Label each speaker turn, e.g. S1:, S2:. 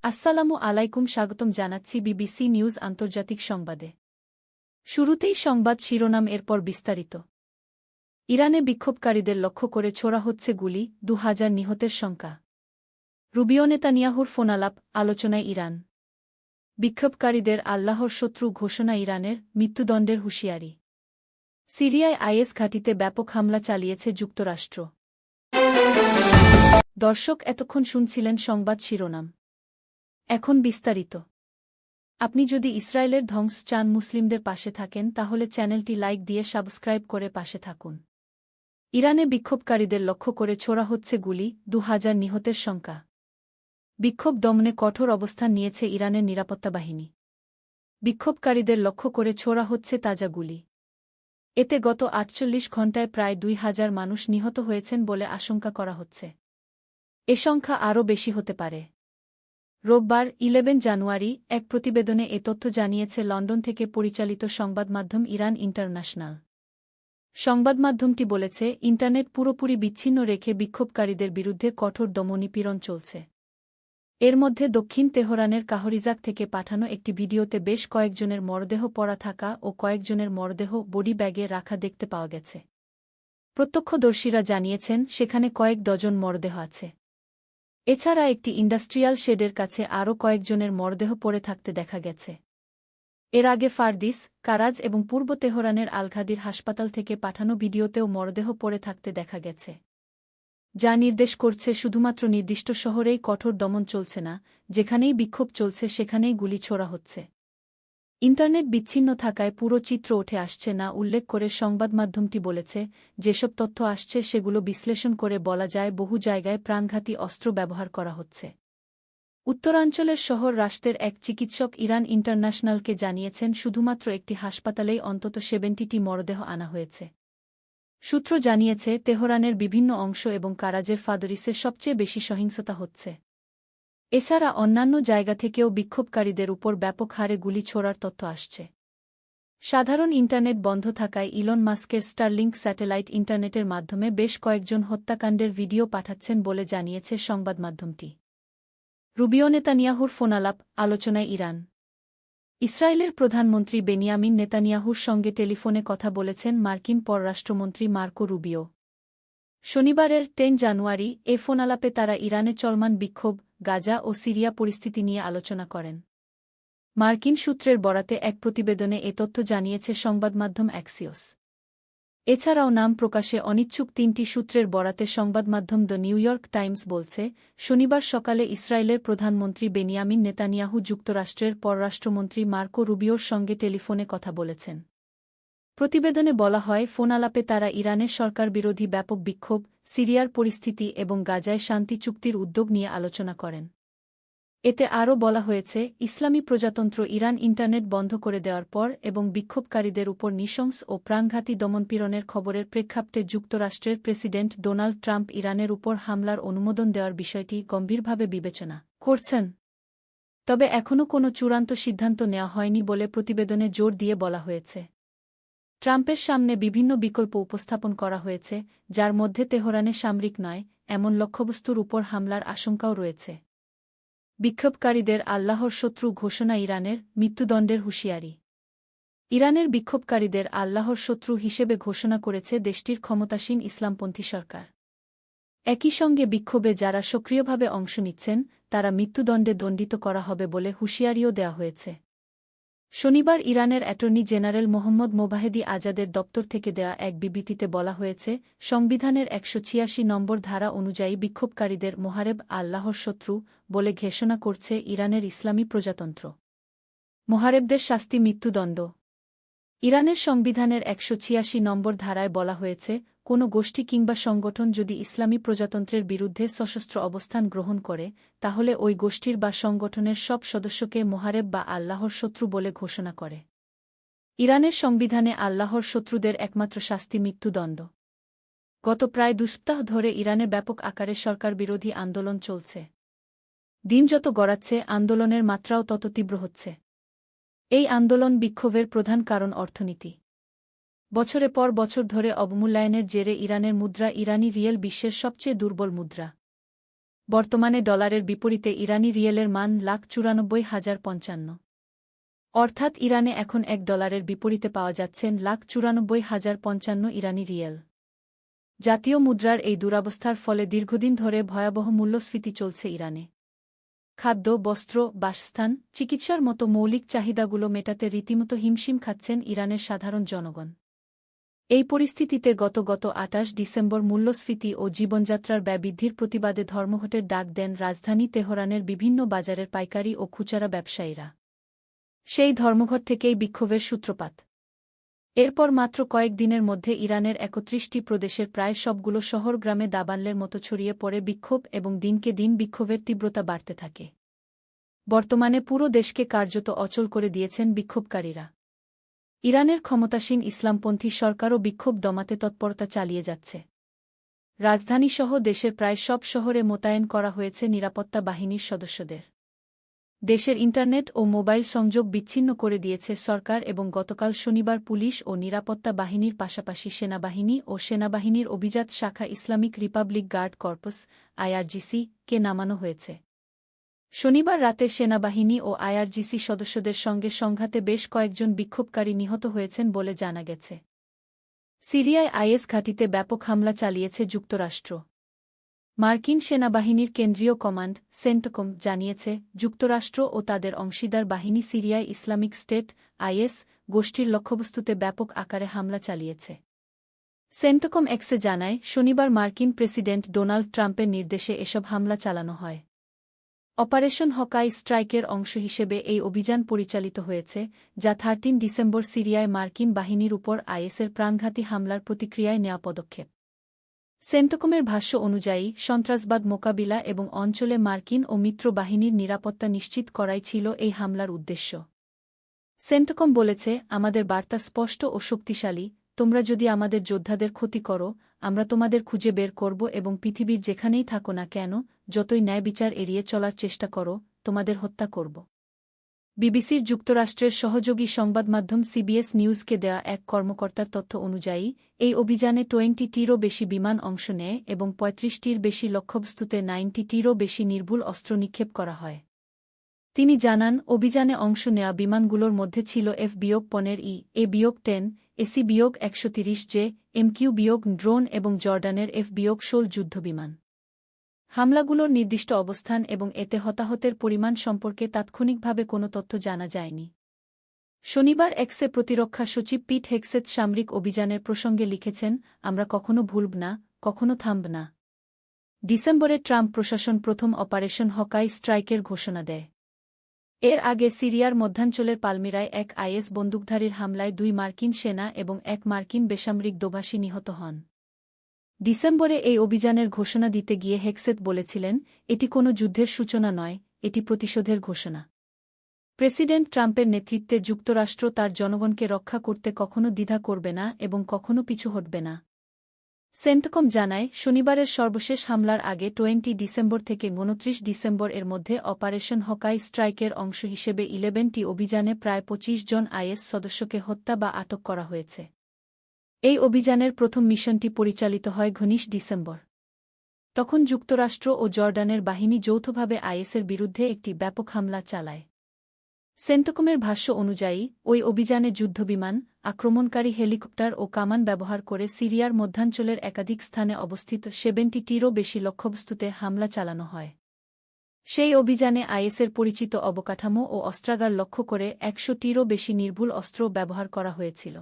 S1: আসসালামু আলাইকুম, স্বাগতম জানাচ্ছি বিবিসি নিউজ আন্তর্জাতিক সংবাদে। শুরুতেই সংবাদ শিরোনাম, এরপর বিস্তারিত। ইরানে বিক্ষোভকারীদের লক্ষ্য করে ছোড়া হচ্ছে গুলি, ২০০০ নিহতের শঙ্কা। রুবিও নেতানিয়াহুর ফোনালাপ, আলোচনায় ইরান। বিক্ষোভকারীদের আল্লাহর শত্রু ঘোষণা, ইরানের মৃত্যুদণ্ডের হুঁশিয়ারি। সিরিয়ায় আইএস ঘাঁটিতে ব্যাপক হামলা চালিয়েছে যুক্তরাষ্ট্র। দর্শক, এতক্ষণ শুনছিলেন সংবাদ শিরোনাম। এখন বিস্তারিত। আপনি যদি ইসরায়েলের ধ্বংস চান, মুসলিমদের পাশে থাকেন, তাহলে চ্যানেলটি লাইক দিয়ে সাবস্ক্রাইব করে পাশে থাকুন। ইরানে বিক্ষোভকারীদের লক্ষ্য করে ছোড়া হচ্ছে গুলি, ২০০০ নিহতের শঙ্কা। বিক্ষোভ দমনে কঠোর অবস্থান নিয়েছে ইরানের নিরাপত্তা বাহিনী। বিক্ষোভকারীদের লক্ষ্য করে ছোড়া হচ্ছে তাজা গুলি। এতে গত ৪৮ ঘণ্টায় প্রায় ২০০০ মানুষ নিহত হয়েছেন বলে আশঙ্কা করা হচ্ছে। এ সংখ্যা আরও বেশি হতে পারে। রোববার 11 জানুয়ারি এক প্রতিবেদনে এ তথ্য জানিয়েছে লন্ডন থেকে পরিচালিত সংবাদমাধ্যম ইরান ইন্টারন্যাশনাল। সংবাদমাধ্যমটি বলেছে, ইন্টারনেট পুরোপুরি বিচ্ছিন্ন রেখে বিক্ষোভকারীদের বিরুদ্ধে কঠোর দমনপীড়ন চলছে। এর মধ্যে দক্ষিণ তেহরানের কাহরিজাক থেকে পাঠানো একটি ভিডিওতে বেশ কয়েকজনের মরদেহ পড়া থাকা ও কয়েকজনের মরদেহ বডি ব্যাগে রাখা দেখতে পাওয়া গেছে। প্রত্যক্ষদর্শীরা জানিয়েছেন, সেখানে কয়েক ডজন মরদেহ আছে। এছাড়া একটি ইন্ডাস্ট্রিয়াল শেডের কাছে আরও কয়েকজনের মরদেহ পড়ে থাকতে দেখা গেছে। এর আগে ফারদিস, কারাজ এবং পূর্ব তেহরানের আলঘাদির হাসপাতাল থেকে পাঠানো ভিডিওতেও মরদেহ পড়ে থাকতে দেখা গেছে, যা নির্দেশ করছে শুধুমাত্র নির্দিষ্ট শহরেই কঠোর দমন চলছে না, যেখানেই বিক্ষোভ চলছে সেখানেই গুলি ছোড়া হচ্ছে। ইন্টারনেট বিচ্ছিন্ন থাকায় পুরো চিত্র উঠে আসছে না উল্লেখ করে সংবাদমাধ্যমটি বলেছে, যেসব তথ্য আসছে সেগুলো বিশ্লেষণ করে বলা যায় বহু জায়গায় প্রাণঘাতী অস্ত্র ব্যবহার করা হচ্ছে। উত্তরাঞ্চলের শহর রাশতের এক চিকিৎসক ইরান ইন্টারন্যাশনালকে জানিয়েছেন, শুধুমাত্র একটি হাসপাতালেই অন্তত ৭০টি মরদেহ আনা হয়েছে। সূত্র জানিয়েছে, তেহরানের বিভিন্ন অংশ এবং কারাজের ফাদরিসে সবচেয়ে বেশি সহিংসতা হচ্ছে। এছাড়া অন্যান্য জায়গা থেকেও বিক্ষোভকারীদের উপর ব্যাপক হারে গুলি ছোড়ার তথ্য আসছে। সাধারণ ইন্টারনেট বন্ধ থাকায় ইলন মাস্কের স্টারলিংক স্যাটেলাইট ইন্টারনেটের মাধ্যমে বেশ কয়েকজন হত্যাকাণ্ডের ভিডিও পাঠাচ্ছেন বলে জানিয়েছে সংবাদমাধ্যমটি। রুবিও নেতানিয়াহুর ফোনালাপ, আলোচনায় ইরান। ইসরায়েলের প্রধানমন্ত্রী বেনিয়ামিন নেতানিয়াহুর সঙ্গে টেলিফোনে কথা বলেছেন মার্কিন পররাষ্ট্রমন্ত্রী মার্কো রুবিও। শনিবারের 10 জানুয়ারি এ ফোনালাপে তারা ইরানে চলমান বিক্ষোভ, গাজা ও সিরিয়া পরিস্থিতি নিয়ে আলোচনা করেন। মার্কিন সূত্রের বরাতে এক প্রতিবেদনে এ তথ্য জানিয়েছে সংবাদমাধ্যম অ্যাক্সিওস। এছাড়াও নাম প্রকাশে অনিচ্ছুক ৩টি সূত্রের বরাতে সংবাদমাধ্যম দ্য নিউ ইয়র্ক টাইমস বলছে, শনিবার সকালে ইসরায়েলের প্রধানমন্ত্রী বেনিয়ামিন নেতানিয়াহু যুক্তরাষ্ট্রের পররাষ্ট্রমন্ত্রী মার্কো রুবিওর সঙ্গে টেলিফোনে কথা বলেছেন। প্রতিবেদনে বলা হয়, ফোনালাপে তারা ইরানের সরকারবিরোধী ব্যাপক বিক্ষোভ, সিরিয়ার পরিস্থিতি এবং গাজায় শান্তি চুক্তির উদ্যোগ নিয়ে আলোচনা করেন। এতে আরও বলা হয়েছে, ইসলামী প্রজাতন্ত্র ইরান ইন্টারনেট বন্ধ করে দেওয়ার পর এবং বিক্ষোভকারীদের উপর নৃশংস ও প্রাণঘাতী দমনপীড়নের খবরের প্রেক্ষাপটে যুক্তরাষ্ট্রের প্রেসিডেন্ট ডোনাল্ড ট্রাম্প ইরানের উপর হামলার অনুমোদন দেওয়ার বিষয়টি গম্ভীরভাবে বিবেচনা করছেন। তবে এখনও কোনো চূড়ান্ত সিদ্ধান্ত নেওয়া হয়নি বলে প্রতিবেদনে জোর দিয়ে বলা হয়েছে। ট্রাম্পের সামনে বিভিন্ন বিকল্প উপস্থাপন করা হয়েছে, যার মধ্যে তেহরানে সামরিক নয় এমন লক্ষ্যবস্তুর উপর হামলার আশঙ্কাও রয়েছে। বিক্ষোভকারীদের আল্লাহর শত্রু ঘোষণা, ইরানের মৃত্যুদণ্ডের হুঁশিয়ারি। ইরানের বিক্ষোভকারীদের আল্লাহর শত্রু হিসেবে ঘোষণা করেছে দেশটির ক্ষমতাসীন ইসলামপন্থী সরকার। একই সঙ্গে বিক্ষোভে যারা সক্রিয়ভাবে অংশ নিচ্ছেন, তারা মৃত্যুদণ্ডে দণ্ডিত করা হবে বলে হুঁশিয়ারিও দেওয়া হয়েছে। শনিবার ইরানের অ্যাটর্নি জেনারেল মোহাম্মদ মোবাহেদি আজাদের দপ্তর থেকে দেওয়া এক বিবৃতিতে বলা হয়েছে, সংবিধানের ১৮৬ নম্বর ধারা অনুযায়ী বিক্ষোভকারীদের মোহারেব আল্লাহর শত্রু বলে ঘোষণা করছে ইরানের ইসলামী প্রজাতন্ত্র। মোহারেবদের শাস্তি মৃত্যুদণ্ড। ইরানের সংবিধানের ১৮৬ নম্বর ধারায় বলা হয়েছে, কোনো গোষ্ঠী কিংবা সংগঠন যদি ইসলামী প্রজাতন্ত্রের বিরুদ্ধে সশস্ত্র অবস্থান গ্রহণ করে, তাহলে ওই গোষ্ঠীর বা সংগঠনের সব সদস্যকে মোহারেব বা আল্লাহর শত্রু বলে ঘোষণা করে। ইরানের সংবিধানে আল্লাহর শত্রুদের একমাত্র শাস্তি মৃত্যুদণ্ড। গত প্রায় ২ সপ্তাহ ধরে ইরানে ব্যাপক আকারে সরকারবিরোধী আন্দোলন চলছে। দিন যত গড়াচ্ছে, আন্দোলনের মাত্রাও তত তীব্র হচ্ছে। এই আন্দোলন বিক্ষোভের প্রধান কারণ অর্থনীতি। বছরের পর বছর ধরে অবমূল্যায়নের জেরে ইরানের মুদ্রা ইরানি রিয়েল বিশ্বের সবচেয়ে দুর্বল মুদ্রা। বর্তমানে ডলারের বিপরীতে ইরানি রিয়েলের মান $1,94,055। অর্থাৎ ইরানে এখন $1 বিপরীতে পাওয়া যাচ্ছেন $1,94,055 ইরানি রিয়েল। জাতীয় মুদ্রার এই দুরবস্থার ফলে দীর্ঘদিন ধরে ভয়াবহ মূল্যস্ফীতি চলছে ইরানে। খাদ্য, বস্ত্র, বাসস্থান, চিকিৎসার মতো মৌলিক চাহিদাগুলো মেটাতে রীতিমতো হিমশিম খাচ্ছেন ইরানের সাধারণ জনগণ। এই পরিস্থিতিতে গত 28 ডিসেম্বর মূল্যস্ফীতি ও জীবনযাত্রার ব্যয় বৃদ্ধির প্রতিবাদে ধর্মঘটের ডাক দেন রাজধানী তেহরানের বিভিন্ন বাজারের পাইকারি ও খুচরা ব্যবসায়ীরা। সেই ধর্মঘট থেকেই বিক্ষোভের সূত্রপাত। এরপর মাত্র কয়েক দিনের মধ্যে ইরানের ৩১টি প্রদেশের প্রায় সবগুলো শহর গ্রামে দাবানলের মতো ছড়িয়ে পড়ে বিক্ষোভ এবং দিনকে দিন বিক্ষোভের তীব্রতা বাড়তে থাকে। বর্তমানে পুরো দেশকে কার্যত অচল করে দিয়েছেন বিক্ষোভকারীরা। ইরানের ক্ষমতাসীন ইসলামপন্থী সরকারও বিক্ষোভ দমাতে তৎপরতা চালিয়ে যাচ্ছে। রাজধানীসহ দেশের প্রায় সব শহরে মোতায়েন করা হয়েছে নিরাপত্তা বাহিনীর সদস্যদের। দেশের ইন্টারনেট ও মোবাইল সংযোগ বিচ্ছিন্ন করে দিয়েছে সরকার এবং গতকাল শনিবার পুলিশ ও নিরাপত্তা বাহিনীর পাশাপাশি সেনাবাহিনী ও সেনাবাহিনীর অভিজাত শাখা Islamic Republic Guard Corps (IRGC) কে নামানো হয়েছে। শনিবার রাতে সেনাবাহিনী ও IRGC সদস্যদের সঙ্গে সংঘাতে বেশ কয়েকজন বিক্ষোভকারী নিহত হয়েছেন বলে জানা গেছে। সিরিয়ায় IS ঘাঁটিতে ব্যাপক হামলা চালিয়েছে যুক্তরাষ্ট্র। মার্কিন সেনাবাহিনীর কেন্দ্রীয় কমান্ড সেন্টকম জানিয়েছে, যুক্তরাষ্ট্র ও তাদের অংশীদার বাহিনী সিরিয়ায় ইসলামিক স্টেট IS গোষ্ঠীর লক্ষ্যবস্তুতে ব্যাপক আকারে হামলা চালিয়েছে। সেন্টকম এক্সে জানায়, শনিবার মার্কিন প্রেসিডেন্ট ডোনাল্ড ট্রাম্পের নির্দেশে এসব হামলা চালানো হয়। অপারেশন হকাই স্ট্রাইকের অংশ হিসেবে এই অভিযান পরিচালিত হয়েছে, যা 13 ডিসেম্বর সিরিয়ায় মার্কিন বাহিনীর উপর ISের প্রাণঘাতী হামলার প্রতিক্রিয়ায় নেওয়া পদক্ষেপ। সেন্টকমের ভাষ্য অনুযায়ী, সন্ত্রাসবাদ মোকাবিলা এবং অঞ্চলে মার্কিন ও মিত্র বাহিনীর নিরাপত্তা নিশ্চিত করাই ছিল এই হামলার উদ্দেশ্য। সেন্টকম বলেছে, আমাদের বার্তা স্পষ্ট ও শক্তিশালী, তোমরা যদি আমাদের যোদ্ধাদের ক্ষতি করো, আমরা তোমাদের খুঁজে বের করব এবং পৃথিবীর যেখানেই থাকো না কেন, যতই ন্যায়বিচার এড়িয়ে চলার চেষ্টা করো, তোমাদের হত্যা করব। বিবিসির যুক্তরাষ্ট্রের সহযোগী সংবাদমাধ্যম CBS নিউজকে দেয়া এক কর্মকর্তার তথ্য অনুযায়ী, এই অভিযানে 20টিরও বেশি বিমান অংশ নেয় এবং 35টির বেশি লক্ষ্যবস্তুতে 90টিরও বেশি নির্ভুল অস্ত্র নিক্ষেপ করা হয়। তিনি জানান, অভিযানে অংশ নেওয়া বিমানগুলোর মধ্যে ছিল F-15E, A-10, AC-130J, MQ- drone এবং জর্ডানের F-16 যুদ্ধবিমান। হামলাগুলোর নির্দিষ্ট অবস্থান এবং এতে হতাহতের পরিমাণ সম্পর্কে তাৎক্ষণিকভাবে কোনো তথ্য জানা যায়নি। শনিবার এক্সে প্রতিরক্ষা সচিব পিট হেগসেথ সামরিক অভিযানের প্রসঙ্গে লিখেছেন, আমরা কখনো ভুলব না, কখনো থামব না। ডিসেম্বরে ট্রাম্প প্রশাসন প্রথম অপারেশন হকাই স্ট্রাইকের ঘোষণা দেয়। এর আগে সিরিয়ার মধ্যাঞ্চলের পালমিরায় এক IS বন্দুকধারীর হামলায় 2 মার্কিন সেনা এবং 1 মার্কিন বেসামরিক দোভাষী নিহত হন। ডিসেম্বরে এই অভিযানের ঘোষণা দিতে গিয়ে হেগসেথ বলেছিলেন, এটি কোনো যুদ্ধের সূচনা নয়, এটি প্রতিশোধের ঘোষণা। প্রেসিডেন্ট ট্রাম্পের নেতৃত্বে যুক্তরাষ্ট্র তার জনগণকে রক্ষা করতে কখনো দ্বিধা করবে না এবং কখনো পিছু হটবে না। সেন্টকম জানায়, শনিবারের সর্বশেষ হামলার আগে 20 ডিসেম্বর থেকে 29 ডিসেম্বর এর মধ্যে অপারেশন হকাই স্ট্রাইকের অংশ হিসেবে 11টি অভিযানে প্রায় 25 জন IS সদস্যকে হত্যা বা আটক করা হয়েছে। এই অভিযানের প্রথম মিশনটি পরিচালিত হয় 19 ডিসেম্বর। তখন যুক্তরাষ্ট্র ও জর্ডানের বাহিনী যৌথভাবে ISের বিরুদ্ধে একটি ব্যাপক হামলা চালায়। সেন্টকমের ভাষ্য অনুযায়ী, ওই অভিযানে যুদ্ধবিমান, আক্রমণকারী হেলিকপ্টার ও কামান ব্যবহার করে সিরিয়ার মধ্যাঞ্চলের একাধিক স্থানে অবস্থিত 70টিরও বেশি লক্ষ্যবস্তুতে হামলা চালানো হয়। সেই অভিযানে ISের পরিচিত অবকাঠামো ও অস্ত্রাগার লক্ষ্য করে 100টিরও বেশি নির্ভুল অস্ত্র ব্যবহার করা হয়েছিল।